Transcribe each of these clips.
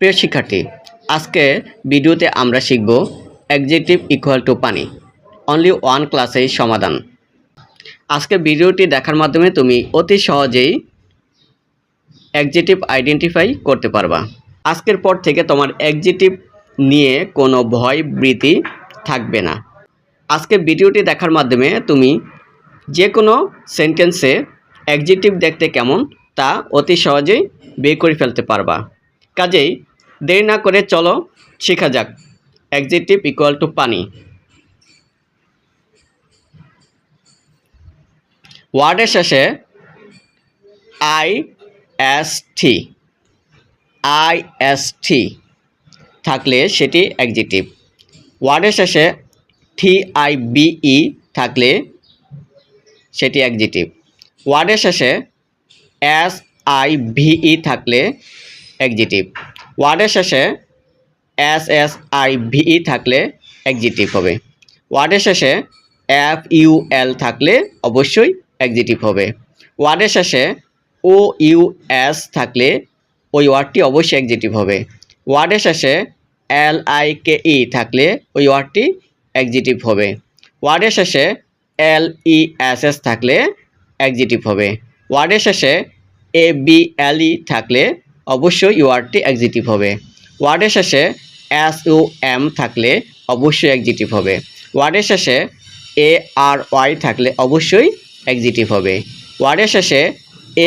প্রিয় শিক্ষার্থী, আজকে ভিডিওতে আমরা শিখব অ্যাডজেক্টিভ ইকুয়াল টু পানি অনলি ওয়ান ক্লাসেই সমাধান। আজকে ভিডিওটি দেখার মাধ্যমে তুমি অতি সহজেই অ্যাডজেক্টিভ আইডেন্টিফাই করতে পারবা। আজকের পর থেকে তোমার অ্যাডজেক্টিভ নিয়ে কোনো ভয় ভীতি থাকবে না। আজকে ভিডিওটি দেখার মাধ্যমে তুমি যে কোনো সেন্টেন্সে অ্যাডজেক্টিভ দেখতে কেমন তা অতি সহজেই বের করে ফেলতে পারবা। কাজেই দেরি না করে চলো শেখা যাক অ্যাডজেক্টিভ ইকুয়াল টু পানি। ওয়ার্ডের শেষে আইএসটি থাকলে সেটি অ্যাডজেক্টিভ। ওয়ার্ডের শেষে TIBE থাকলে সেটি অ্যাডজেক্টিভ। ওয়ার্ডের শেষে SIVE থাকলে অ্যাডজেক্টিভ। ওয়ার্ডের শেষে SSIVE থাকলে অ্যাডজেক্টিভ হবে। ওয়ার্ডের শেষে FUL থাকলে অবশ্যই অ্যাডজেক্টিভ হবে। ওয়ার্ডের শেষে OUS থাকলে ওই ওয়ার্ডটি অবশ্যই অ্যাডজেক্টিভ হবে। ওয়ার্ডের শেষে LIKE থাকলে ওই ওয়ার্ডটি অ্যাডজেক্টিভ হবে। ওয়ার্ডের শেষে LESS থাকলে অ্যাডজেক্টিভ হবে। ওয়ার্ডের শেষে ABLE থাকলে অবশ্যই ওয়ার্ডটি অ্যাডজেক্টিভ হবে। ওয়ার্ডের শেষে SUM থাকলে অবশ্যই অ্যাডজেক্টিভ হবে। ওয়ার্ডের শেষে ARY থাকলে অবশ্যই অ্যাডজেক্টিভ হবে। ওয়ার্ডের শেষে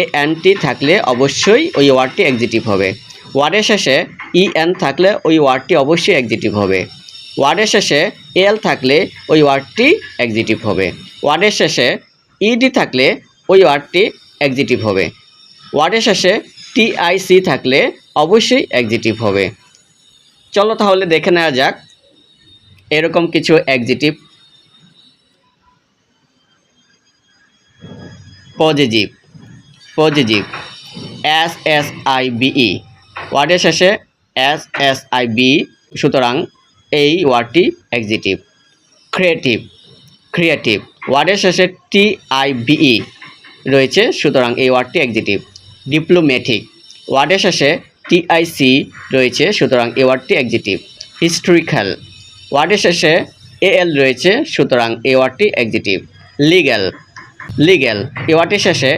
ANT থাকলে অবশ্যই ওই ওয়ার্ডটি অ্যাডজেক্টিভ হবে। ওয়ার্ডের শেষে EN থাকলে ওই ওয়ার্ডটি অবশ্যই অ্যাডজেক্টিভ হবে। ওয়ার্ডের শেষে AL থাকলে ওই ওয়ার্ডটি অ্যাডজেক্টিভ হবে। ওয়ার্ডের শেষে ED থাকলে ওই ওয়ার্ডটি অ্যাডজেক্টিভ হবে। ওয়ার্ডের শেষে TIC থাকলে অবশ্যই অ্যাডজেক্টিভ হবে। চলো তাহলে দেখে নেওয়া যাক এরকম কিছু অ্যাডজেক্টিভ। পজিটিভ SSIBE, ওয়ার্ডের শেষে SSIBE, সুতরাং এই ওয়ার্ডটি অ্যাডজেক্টিভ। ক্রিয়েটিভ, ওয়ার্ডের শেষে TIBE রয়েছে, সুতরাং এই ওয়ার্ডটি অ্যাডজেক্টিভ। ডিপ্লোম্যাটিক, ওয়ার্ডের শেষে TIC রয়েছে, সুতরাং এই ওয়ার্ডটি অ্যাডজেক্টিভ। হিস্টোরিক্যাল, ওয়ার্ডের শেষে AL রয়েছে, সুতরাং এই ওয়ার্ডটি অ্যাডজেক্টিভ। লিগ্যাল, এই ওয়ার্ডটির শেষে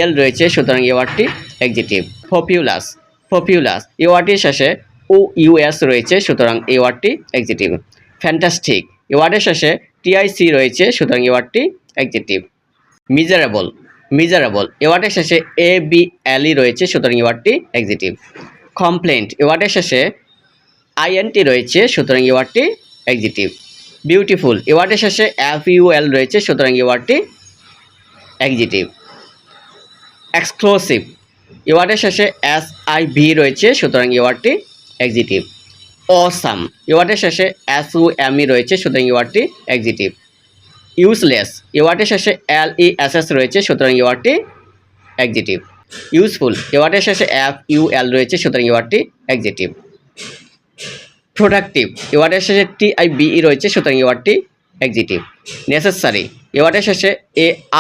L রয়েছে, সুতরাং এই ওয়ার্ডটি অ্যাডজেক্টিভ। পপুলাস, এই ওয়ার্ডটির শেষে OUS রয়েছে, সুতরাং এই ওয়ার্ডটি অ্যাডজেক্টিভ। ফ্যান্টাস্টিক, এই ওয়ার্ডের শেষে TIC রয়েছে, সুতরাং এই ওয়ার্ডটি অ্যাডজেক্টিভ। মিজারেবল, এই ওয়ার্ডের শেষে ABLE রয়েছে, সুতরাং এই ওয়ার্ডটি অ্যাডজেক্টিভ। কমপ্লেন্ট, এই ওয়ার্ডের শেষে INT রয়েছে, সুতরাং এই ওয়ার্ডটি অ্যাডজেক্টিভ। বিউটিফুল, এই ওয়ার্ডের শেষে FUL রয়েছে, সুতরাং এই ওয়ার্ডটি অ্যাডজেক্টিভ। এক্সক্লুসিভ, এই ওয়ার্ডের শেষে SIV রয়েছে, সুতরাং এই ওয়ার্ডটি অ্যাডজেক্টিভ। অসাম, এই ওয়ার্ডের শেষে SUME রয়েছে, সুতরাং এই ওয়ার্ডটি অ্যাডজেক্টিভ। ইউজলেস, এই ওয়ার্ডের শেষে LESS রয়েছে, সুতরাং এই ওয়ার্ডটি অ্যাডজেক্টিভ। ইউজফুল, এই ওয়ার্ডের শেষে FUL রয়েছে, সুতরাং এই ওয়ার্ডটি অ্যাডজেক্টিভ। প্রোডাক্টিভ, এই ওয়ার্ডের শেষে TIBE রয়েছে, সুতরাং এই ওয়ার্ডটি অ্যাডজেক্টিভ। নেসেসারি, এই ওয়ার্ডের শেষে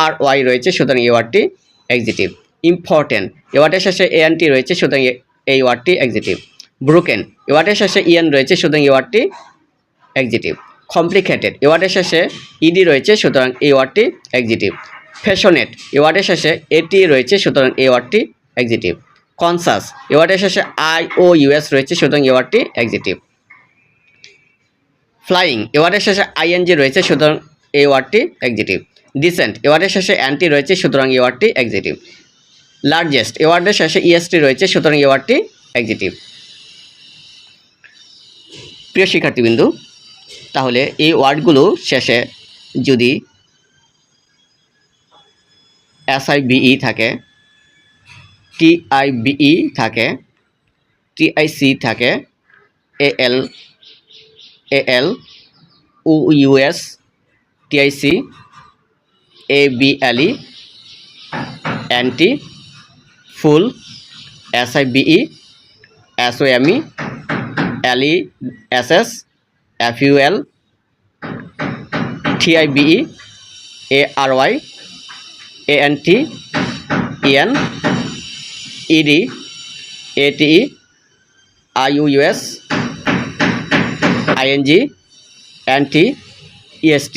ARY রয়েছে, সুতরাং এই ওয়ার্ডটি অ্যাডজেক্টিভ। ইম্পর্টেন্ট, এই ওয়ার্ডের শেষে ANT রয়েছে, সুতরাং এই ওয়ার্ডটি অ্যাডজেক্টিভ। ব্রোকেন, এই ওয়ার্ডের শেষে EN রয়েছে, সুতরাং এই ওয়ার্ডটি অ্যাডজেক্টিভ। কমপ্লিকেটেড, এই ওয়ার্ডের শেষে ED রয়েছে, সুতরাং এই ওয়ার্ডটি অ্যাডজেক্টিভ। ফ্যাশনেট, এই ওয়ার্ডের শেষে AT রয়েছে, সুতরাং এই ওয়ার্ডটি অ্যাডজেক্টিভ। কনসাস, এই ওয়ার্ডের শেষে IOUS রয়েছে, সুতরাং এই ওয়ার্ডটি অ্যাডজেক্টিভ। ফ্লাইং, এই ওয়ার্ডের শেষে ING রয়েছে, সুতরাং এই ওয়ার্ডটি অ্যাডজেক্টিভ। ডিসেন্ট, এই ওয়ার্ডের শেষে অ্যান্টি রয়েছে, সুতরাং এই ওয়ার্ডটি অ্যাডজেক্টিভ। লার্জেস্ট, এই ওয়ার্ডের শেষে EST রয়েছে, সুতরাং এই ওয়ার্ডটি অ্যাডজেক্টিভ। প্রিয় শিক্ষার্থীবৃন্দু, তাহলে এই ওয়ার্ডগুলো শেষে যদি SIVE থাকে, TIBE থাকে, TIC থাকে, AL, OUS, TIC, ABLE, NT, ফুল, SIBE, SOME, LESS, FUL, TIBE, ARY, ANT, EN, ED, ATE, IUUS ING NT EST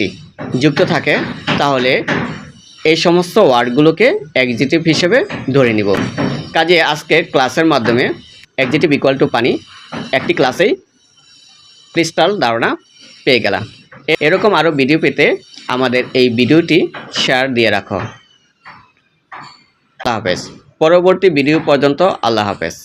যুক্ত থাকে, তাহলে এই সমস্ত ওয়ার্ডগুলোকে অ্যাডজেক্টিভ হিসেবে ধরে নিব। কাজে আজকের ক্লাসের মাধ্যমে অ্যাডজেক্টিভ ইকুয়াল টু পানি একটি ক্লাসেই ক্রিস্টাল ধারণা পেয়ে গেলাম। এরকম আরও ভিডিও পেতে আমাদের এই ভিডিওটি শেয়ার দিয়ে রাখো। আল্লাহ হাফেজ। পরবর্তী ভিডিও পর্যন্ত আল্লাহ হাফেজ।